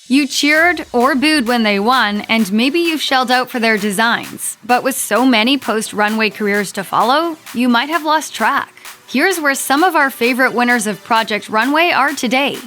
You cheered or booed when they won, and maybe you've shelled out for their designs. But with so many post-runway careers to follow, you might have lost track. Here's where some of our favorite winners of Project Runway are today.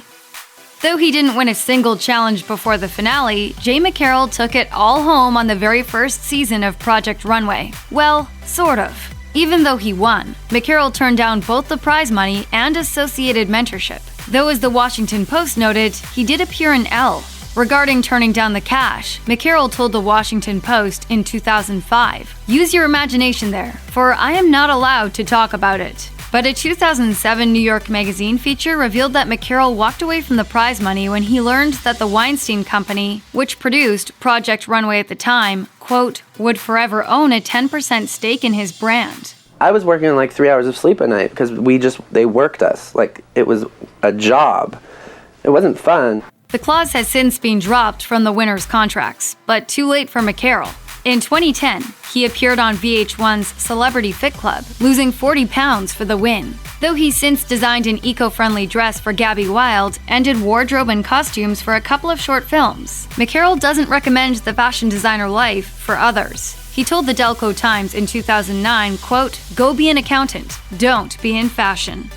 Though he didn't win a single challenge before the finale, Jay McCarroll took it all home on the very first season of Project Runway. Well, sort of. Even though he won, McCarroll turned down both the prize money and associated mentorship. Though, as the Washington Post noted, he did appear in Elle. Regarding turning down the cash, McCarroll told the Washington Post in 2005, "Use your imagination there, for I am not allowed to talk about it." But a 2007 New York Magazine feature revealed that McCarroll walked away from the prize money when he learned that the Weinstein Company, which produced Project Runway at the time, quote, would forever own a 10% stake in his brand. I was working like 3 hours of sleep a night because they worked us. Like, it was a job. It wasn't fun. The clause has since been dropped from the winners' contracts, but too late for McCarroll. In 2010, he appeared on VH1's Celebrity Fit Club, losing 40 pounds for the win. Though he's since designed an eco-friendly dress for Gabby Wilde and did wardrobe and costumes for a couple of short films, McCarroll doesn't recommend the fashion designer life for others. He told the Delco Times in 2009, quote, "Go be an accountant, don't be in fashion."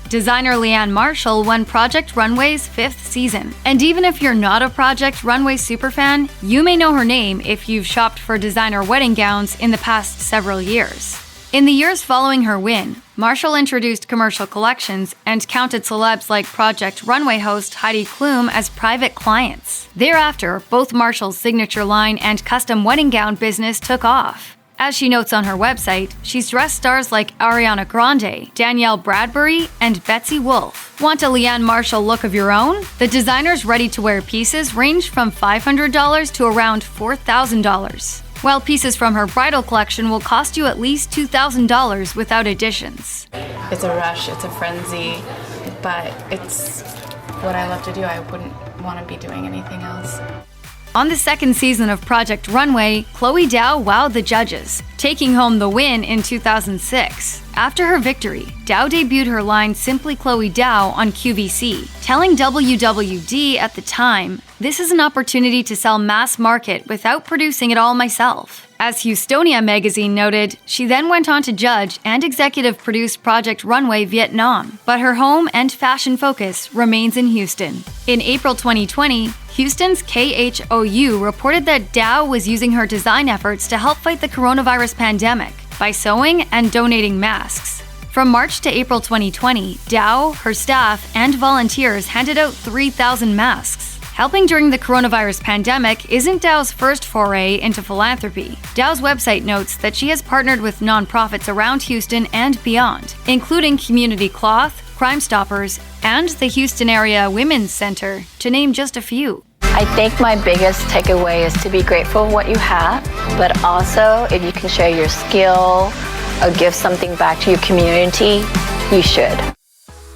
Designer Leanne Marshall won Project Runway's 5th season. And even if you're not a Project Runway superfan, you may know her name if you've shopped for designer wedding gowns in the past several years. In the years following her win, Marshall introduced commercial collections and counted celebs like Project Runway host Heidi Klum as private clients. Thereafter, both Marshall's signature line and custom wedding gown business took off. As she notes on her website, she's dressed stars like Ariana Grande, Danielle Bradbury, and Betsy Wolfe. Want a Leanne Marshall look of your own? The designer's ready-to-wear pieces range from $500 to around $4,000, while pieces from her bridal collection will cost you at least $2,000 without additions. It's a rush, it's a frenzy, but it's what I love to do. I wouldn't want to be doing anything else. On the second season of Project Runway, Chloe Dao wowed the judges, taking home the win in 2006. After her victory, Dao debuted her line Simply Chloe Dao on QVC, telling WWD at the time, "This is an opportunity to sell mass market without producing it all myself." As Houstonia magazine noted, she then went on to judge and executive produce Project Runway Vietnam, but her home and fashion focus remains in Houston. In April 2020, Houston's KHOU reported that Dao was using her design efforts to help fight the coronavirus pandemic by sewing and donating masks. From March to April 2020, Dao, her staff, and volunteers handed out 3,000 masks. Helping during the coronavirus pandemic isn't Dao's first foray into philanthropy. Dao's website notes that she has partnered with nonprofits around Houston and beyond, including Community Cloth, Crime Stoppers, and the Houston Area Women's Center, to name just a few. I think my biggest takeaway is to be grateful for what you have, but also if you can share your skill or give something back to your community, you should.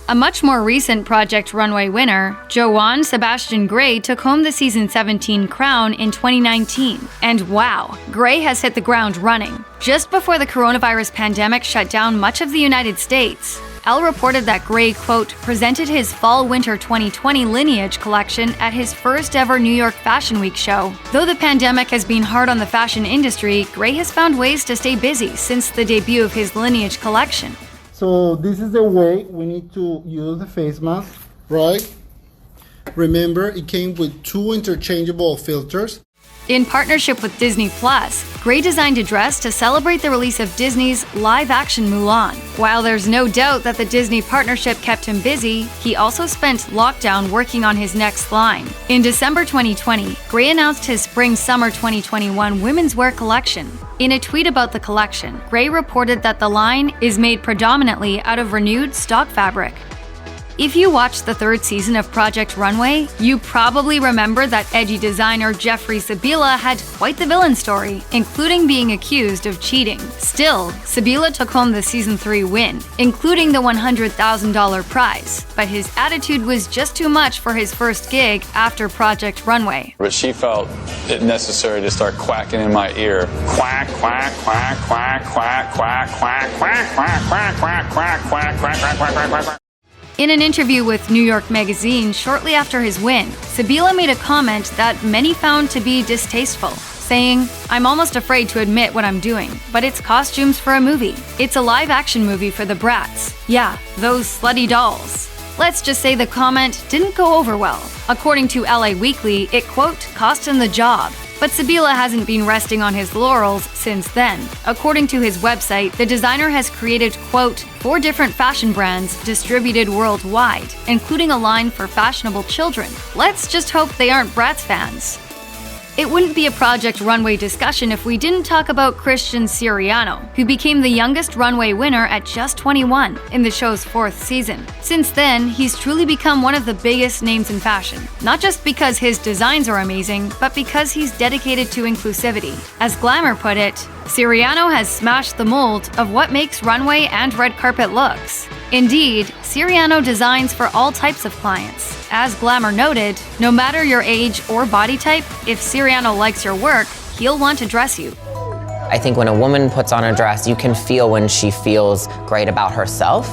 A much more recent Project Runway winner, Joanne Sebastian Grey took home the season 17 crown in 2019. And wow, Grey has hit the ground running. Just before the coronavirus pandemic shut down much of the United States, Elle reported that Grey, quote, presented his Fall-Winter 2020 Lineage collection at his first ever New York Fashion Week show. Though the pandemic has been hard on the fashion industry, Grey has found ways to stay busy since the debut of his Lineage collection. So this is the way we need to use the face mask, right? Remember, it came with 2 interchangeable filters. In partnership with Disney Plus, Grey designed a dress to celebrate the release of Disney's live-action Mulan. While there's no doubt that the Disney partnership kept him busy, he also spent lockdown working on his next line. In December 2020, Grey announced his Spring-Summer 2021 women's wear collection. In a tweet about the collection, Grey reported that the line is made predominantly out of renewed stock fabric. If you watched the 3rd season of Project Runway, you probably remember that edgy designer Jeffrey Sebelia had quite the villain story, including being accused of cheating. Still, Sebelia took home the season 3 win, including the $100,000 prize, but his attitude was just too much for his first gig after Project Runway. But she felt it necessary to start quacking in my ear. Quack, quack, quack, quack, quack, quack, quack, quack, quack, quack, quack, quack, quack, quack, quack, quack, quack, quack. In an interview with New York Magazine shortly after his win, Sebelia made a comment that many found to be distasteful, saying, "I'm almost afraid to admit what I'm doing, but it's costumes for a movie. It's a live-action movie for the brats. Yeah, those slutty dolls." Let's just say the comment didn't go over well. According to LA Weekly, it, quote, cost him the job. But Sebelia hasn't been resting on his laurels since then. According to his website, the designer has created, quote, 4 different fashion brands distributed worldwide, including a line for fashionable children. Let's just hope they aren't Bratz fans. It wouldn't be a Project Runway discussion if we didn't talk about Christian Siriano, who became the youngest runway winner at just 21 in the show's 4th season. Since then, he's truly become one of the biggest names in fashion, not just because his designs are amazing, but because he's dedicated to inclusivity. As Glamour put it, Siriano has smashed the mold of what makes runway and red carpet looks. Indeed, Siriano designs for all types of clients. As Glamour noted, no matter your age or body type, if Siriano likes your work, he'll want to dress you. I think when a woman puts on a dress, you can feel when she feels great about herself.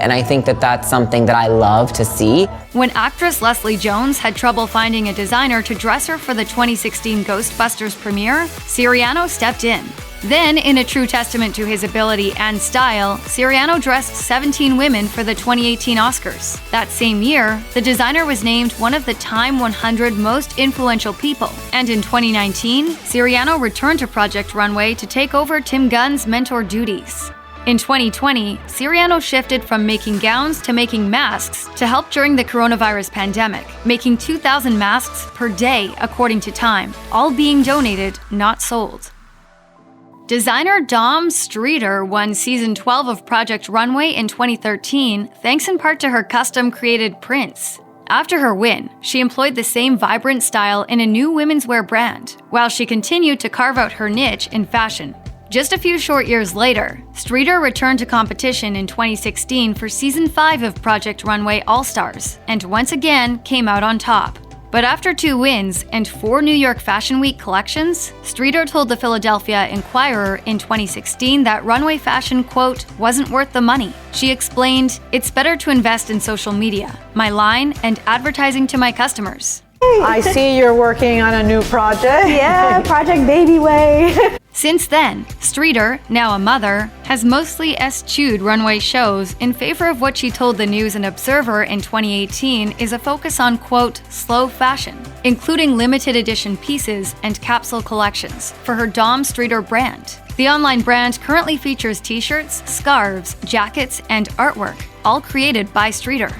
And I think that that's something that I love to see. When actress Leslie Jones had trouble finding a designer to dress her for the 2016 Ghostbusters premiere, Siriano stepped in. Then, in a true testament to his ability and style, Siriano dressed 17 women for the 2018 Oscars. That same year, the designer was named one of the Time 100 most influential people. And in 2019, Siriano returned to Project Runway to take over Tim Gunn's mentor duties. In 2020, Siriano shifted from making gowns to making masks to help during the coronavirus pandemic, making 2,000 masks per day, according to Time, all being donated, not sold. Designer Dom Streater won Season 12 of Project Runway in 2013, thanks in part to her custom-created prints. After her win, she employed the same vibrant style in a new women's wear brand, while she continued to carve out her niche in fashion. Just a few short years later, Streater returned to competition in 2016 for Season 5 of Project Runway All-Stars, and once again came out on top. But after 2 wins and 4 New York Fashion Week collections, Streater told the Philadelphia Inquirer in 2016 that runway fashion, quote, wasn't worth the money. She explained, "It's better to invest in social media, my line, and advertising to my customers." I see you're working on a new project. Yeah, Project Baby Way. Since then, Streater, now a mother, has mostly eschewed runway shows in favor of what she told the News and Observer in 2018 is a focus on, quote, slow fashion, including limited edition pieces and capsule collections for her Dom Streater brand. The online brand currently features t-shirts, scarves, jackets, and artwork, all created by Streater.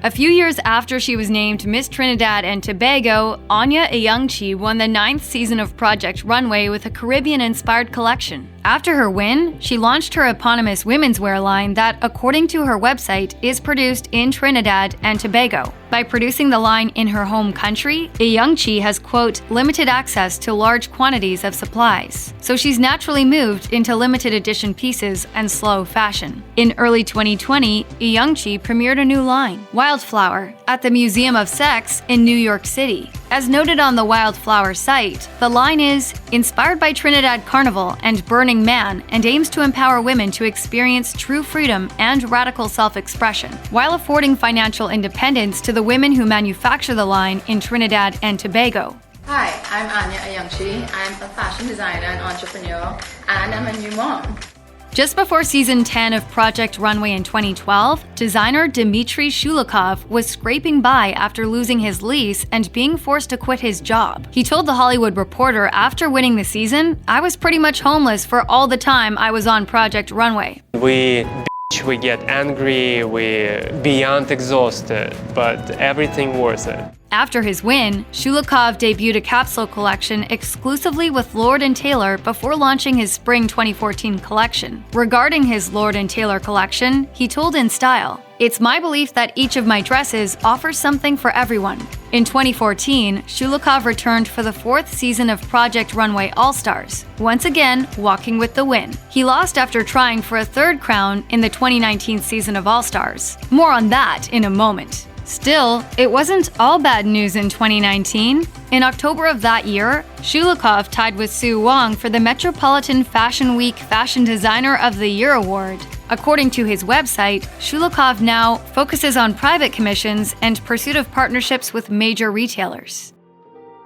A few years after she was named Miss Trinidad and Tobago, Anya Ayoung-Chee won the 9th season of Project Runway with a Caribbean-inspired collection. After her win, she launched her eponymous women's wear line that, according to her website, is produced in Trinidad and Tobago. By producing the line in her home country, Ayoung-Chee has, quote, limited access to large quantities of supplies. So she's naturally moved into limited edition pieces and slow fashion. In early 2020, Ayoung-Chee premiered a new line, Wildflower, at the Museum of Sex in New York City. As noted on the Wildflower site, the line is inspired by Trinidad Carnival and Burning Man and aims to empower women to experience true freedom and radical self-expression, while affording financial independence to the women who manufacture the line in Trinidad and Tobago. Hi, I'm Anya Ayoung-Chee. I'm a fashion designer and entrepreneur, and I'm a new mom. Just before Season 10 of Project Runway in 2012, designer Dmitry Sholokhov was scraping by after losing his lease and being forced to quit his job. He told The Hollywood Reporter after winning the season, "I was pretty much homeless for all the time I was on Project Runway." We get angry, we beyond exhausted, but everything worth it. After his win, Sholokhov debuted a capsule collection exclusively with Lord & Taylor before launching his Spring 2014 collection. Regarding his Lord & Taylor collection, he told In Style, "It's my belief that each of my dresses offers something for everyone." In 2014, Sholokhov returned for the 4th season of Project Runway All-Stars, once again walking with the win. He lost after trying for a 3rd crown in the 2019 season of All-Stars. More on that in a moment. Still, it wasn't all bad news in 2019. In October of that year, Sholokhov tied with Sue Wong for the Metropolitan Fashion Week Fashion Designer of the Year award. According to his website, Sholokhov now focuses on private commissions and pursuit of partnerships with major retailers.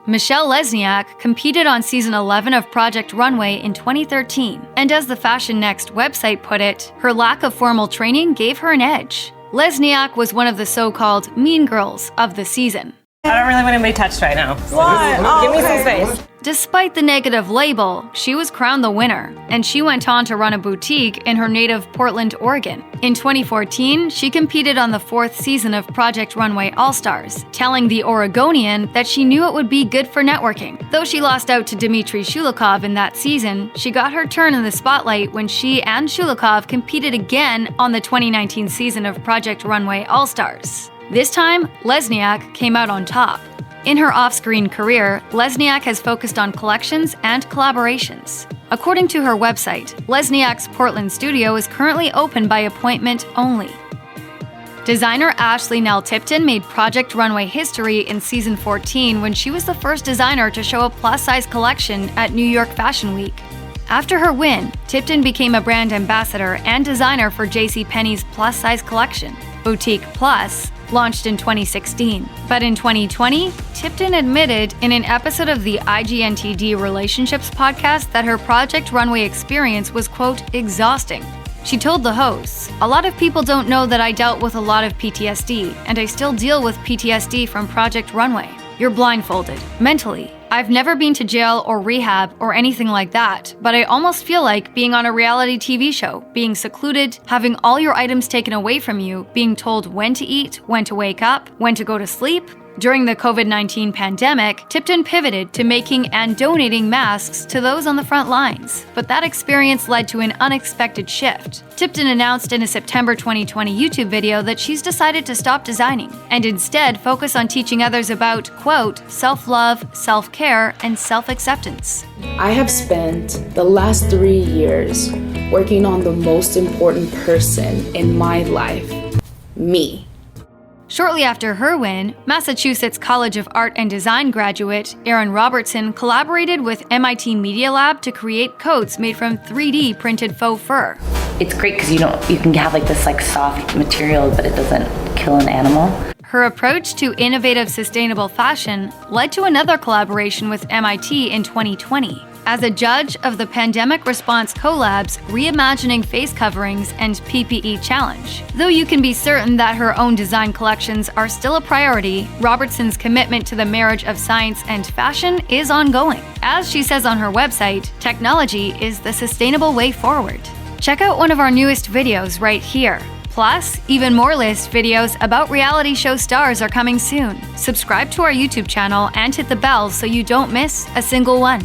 Michelle Lesniak competed on season 11 of Project Runway in 2013, and as the Fashion Next website put it, her lack of formal training gave her an edge. Lesniak was one of the so-called mean girls of the season. I don't really want anybody touched right now. So What? give me some space. Despite the negative label, she was crowned the winner, and she went on to run a boutique in her native Portland, Oregon. In 2014, she competed on the 4th season of Project Runway All-Stars, telling the Oregonian that she knew it would be good for networking. Though she lost out to Dmitry Sholokhov in that season, she got her turn in the spotlight when she and Sholokhov competed again on the 2019 season of Project Runway All-Stars. This time, Lesniak came out on top. In her off-screen career, Lesniak has focused on collections and collaborations. According to her website, Lesniak's Portland studio is currently open by appointment only. Designer Ashley Nell Tipton made Project Runway history in season 14 when she was the first designer to show a plus-size collection at New York Fashion Week. After her win, Tipton became a brand ambassador and designer for JCPenney's plus-size collection, Boutique Plus, launched in 2016. But in 2020, Tipton admitted in an episode of the IGNTD Relationships podcast that her Project Runway experience was, quote, exhausting. She told the hosts, "A lot of people don't know that I dealt with a lot of PTSD, and I still deal with PTSD from Project Runway. You're blindfolded, mentally. I've never been to jail or rehab or anything like that, but I almost feel like being on a reality TV show, being secluded, having all your items taken away from you, being told when to eat, when to wake up, when to go to sleep." During the COVID-19 pandemic, Tipton pivoted to making and donating masks to those on the front lines, but that experience led to an unexpected shift. Tipton announced in a September 2020 YouTube video that she's decided to stop designing and instead focus on teaching others about, quote, self-love, self-care, and self-acceptance. I have spent the last 3 years working on the most important person in my life, me. Shortly after her win, Massachusetts College of Art and Design graduate Erin Robertson collaborated with MIT Media Lab to create coats made from 3D printed faux fur. It's great because you can have like this soft material, but it doesn't kill an animal. Her approach to innovative sustainable fashion led to another collaboration with MIT in 2020. As a judge of the Pandemic Response Collab's Reimagining Face Coverings and PPE Challenge. Though you can be certain that her own design collections are still a priority, Robertson's commitment to the marriage of science and fashion is ongoing. As she says on her website, technology is the sustainable way forward. Check out one of our newest videos right here. Plus, even more list videos about reality show stars are coming soon. Subscribe to our YouTube channel and hit the bell so you don't miss a single one.